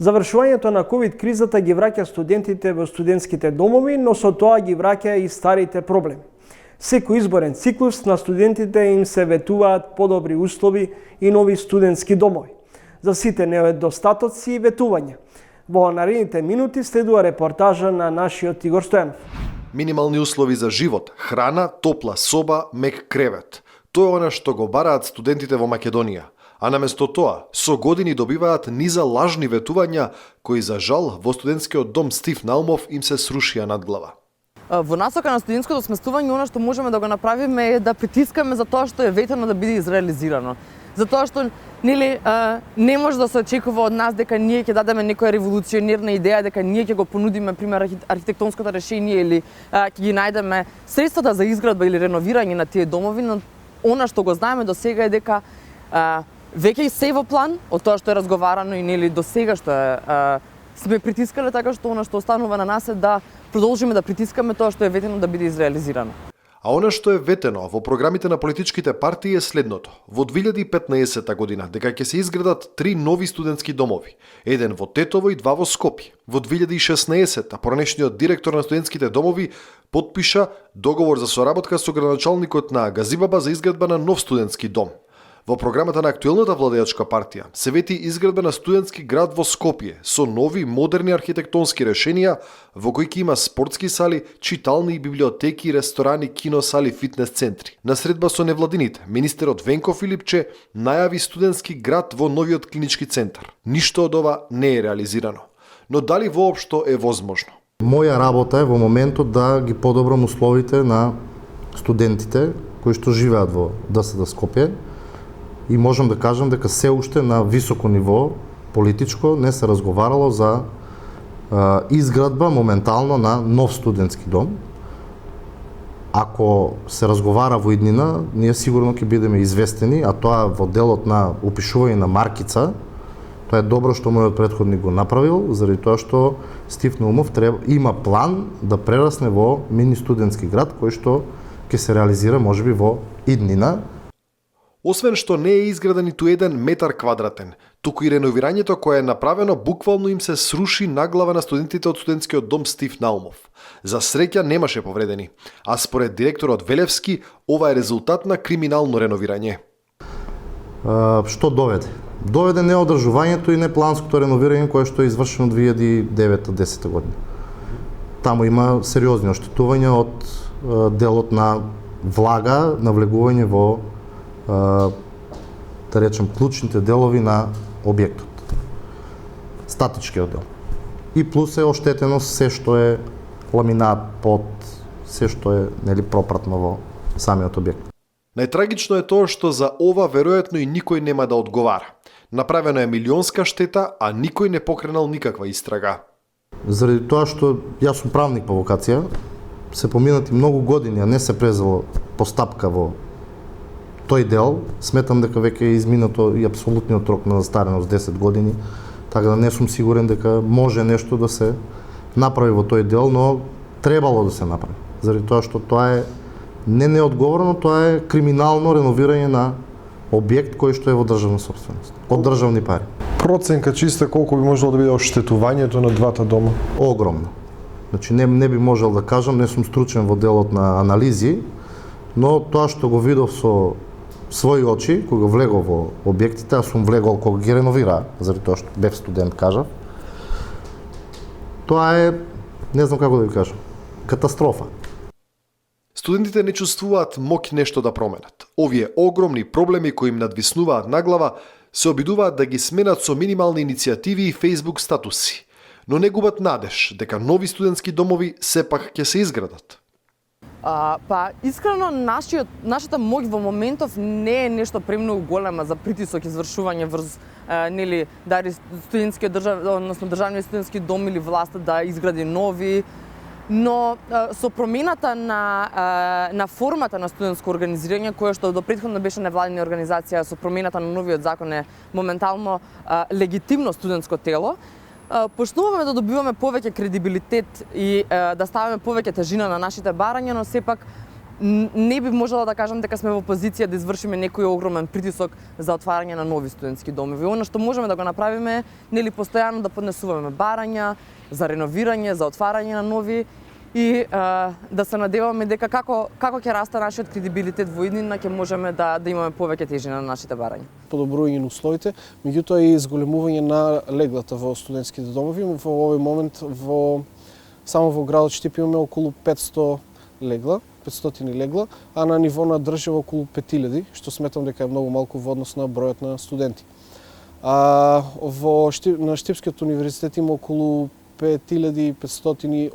Завршувањето на ковид кризата ги враќа студентите во студентските домови, но со тоа ги враќа и старите проблеми. Секој изборен циклус на студентите им се ветуваат подобри услови и нови студентски домови. За сите недостатоци и ветувања. Во наредните минути следува репортажа на нашиот Игор Стојанов. Минимални услови за живот, храна, топла соба, мек кревет. Тоа е она што го бараат студентите во Македонија. А наместо тоа, со години добиваат низа лажни ветувања, кои за жал во студентскиот дом Стив Наумов им се срушија над глава. Во насока на студентското сместување, она што можеме да го направиме е да притискаме за тоа што е ветено да биде изреализирано. Затоа што не може да се очекува од нас дека ние ќе дадеме некоја револуционерна идеја, дека ние ќе го понудиме пример архитектонското решение или ќе ги најдеме средствата за изградба или реновирање на тие домови, но она што го знаеме до сега е дека веќе и се во план од тоа што е разговарано и до сега што сме притискале, така што она што останува на нас е да продолжиме да притискаме тоа што е ветено да биде изреализирано. А она што е ветено во програмите на политичките партии е следното. Во 2015 година дека ќе се изградат 3 нови студентски домови, еден во Тетово и 2 во Скопје. Во 2016 поранешниот директор на студентските домови потпиша договор за соработка со градоначалникот на Газибаба за изградба на нов студентски дом. Во програмата на актуелната владеачка партија се вети изградба на студентски град во Скопје со нови модерни архитектонски решенија во кои ќе има спортски сали, читални, библиотеки, ресторани, киносали, фитнес центри. На средба со невладините, министерот Венко Филипче најави студентски град во новиот клинички центар. Ништо од ова не е реализирано. Но дали воопшто е возможно? Моја работа е во моментот да ги подобрам условите на студентите кои што живеат во ДСД Скопје. И можам да кажам дека се уште на високо ниво политичко не се разговарало за изградба моментално на нов студентски дом. Ако се разговара во иднина, ние сигурно ќе бидеме известени, а тоа во делот на упишување на маркица, тоа е добро што мојот претходник го направил, заради тоа што Стив Наумов има план да прерасне во мини студентски град, кој што ќе се реализира можеби во иднина. Освен што не е изграден ниту еден метар квадратен, туку и реновирањето кое е направено буквално им се сруши на глава на студентите од студентскиот дом Стив Наумов. За среќа немаше повредени, а според директорот Велевски, ова е резултат на криминално реновирање. Што доведе? Доведе неодржувањето и непланското реновирање кое што е извршено 2009-10 година. Таму има сериозни оштетувања од делот на влага, навлегување во да речем клучните делови на објектот. Статичкиот дел. И плюс е оштетено се што е ламинат, под, се што е пропратно во самиот објект. Најтрагично е тоа што за ова веројатно и никој нема да одговара. Направена е милионска штета, а никој не покренал никаква истрага. Заради тоа што јас сум правник по вокација, се поминати многу години, а не се презело постапка во тој дел, сметам дека веќе е изминато и апсолутниот рок на застареност 10 години, така да не сум сигурен дека може нешто да се направи во тој дел, но требало да се направи. Заради тоа што тоа е не неодговорно, тоа е криминално реновирање на објект кој што е во државна сопственост, од државни пари. Проценка чиста колку би можело да биде оштетувањето на двата дома? Огромно. Значи не би можел да кажам, не сум стручен во делот на анализи, но тоа што го видов со своји очи, кога влегол во објектите, а сум влегол кога ги реновира, заради тоа што бев студент, кажав, тоа е, не знам како да ви кажам, катастрофа. Студентите не чувствуваат моќ нешто да променат. Овие огромни проблеми кои им надвиснуваат на глава се обидуваат да ги сменат со минимални иницијативи и Facebook статуси, но не губат надеж дека нови студентски домови сепак ќе се изградат. Искрено, нашата моќ во моментов не е нешто премногу голема за притисок и извршување врз дали студентскиот државниот студентски дом или власта да изгради нови, но со промената на формата на студентско организирање, кое што до претходно беше невладина организација, со промената на новиот закон е моментално легитимно студентско тело, почнуваме да добиваме повеќе кредибилитет и да ставаме повеќе тежина на нашите барања, но сепак не би можела да кажам дека сме во позиција да извршиме некој огромен притисок за отварање на нови студентски домови. Она што можеме да го направиме, нели постојано да поднесуваме барања за реновирање, за отварање на нови и да се надеваме дека како ќе расте нашиот кредибилитет во иднина, ќе можеме да имаме повеќе тежина на нашите барања. Подобрување на условите, меѓутоа и зголемување на леглата во студентските домови. Во овој момент само во градот Штип имаме околу 500 легла, а на ниво на држава околу 5000, што сметам дека е многу малку во однос на бројот на студенти. На Штипскиот универзитет има околу 5500,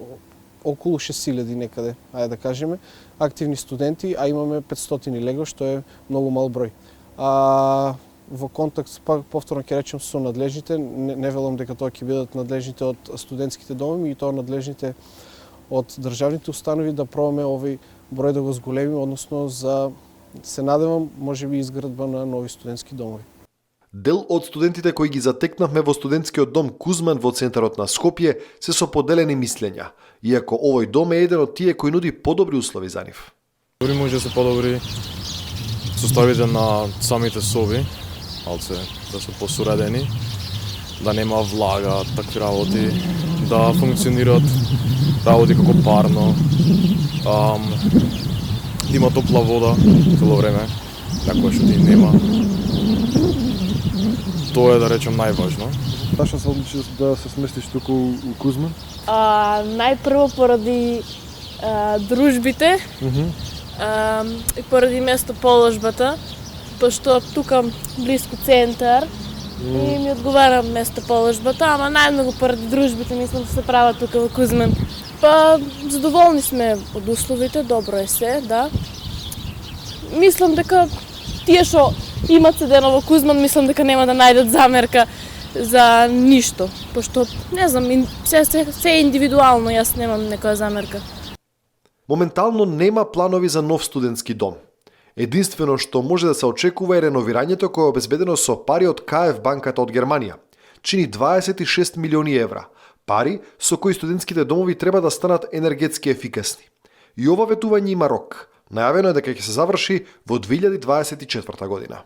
околу 6000 некаде, ајде да кажеме, активни студенти, а имаме 500 легла, што е многу мал број. Во контакт, пак повторно ќе речем, со надлежните, не велам дека тоа ќе бидат надлежните од студентските домови и тоа надлежните од државните установи да пробаме овој број да го зголемиме, односно се надевам можеби изградба на нови студентски домови. Дел од студентите кои ги затекнавме во студентскиот дом Кузман во центарот на Скопје се со поделени мислења, иако овој дом е еден од тие кои нуди подобри услови за нив. Дори може да се подобри составите на самите соби, да се посуредени, да нема влага, такви работи, да функционираат работи како парно, да има топла вода цело време, некоја што ти нема. Тоа е, да речем, најважно. Зашто се одлучи да се сместиш туку у Кузман? Најпрво поради дружбите и поради местоположбата, пошто тука близко центар и ми одговара местоположбата, ама најмногу поради дружбите мислам да се прават тука во Кузман. Задоволни сме од условите, добро е се, да. Мислам дека тие што имат седено во Кузман, мислам дека нема да најдат замерка за ништо, пошто, не знам, се е индивидуално, јас немам некоја замерка. Моментално нема планови за нов студентски дом. Единствено што може да се очекува е реновирањето кое е обезбедено со пари од КФ банката од Германија. Чини 26 милиони евра, пари со кои студентските домови треба да станат енергетски ефикасни. И ова ветување има рок. Најавено е дека ќе се заврши во 2024 година.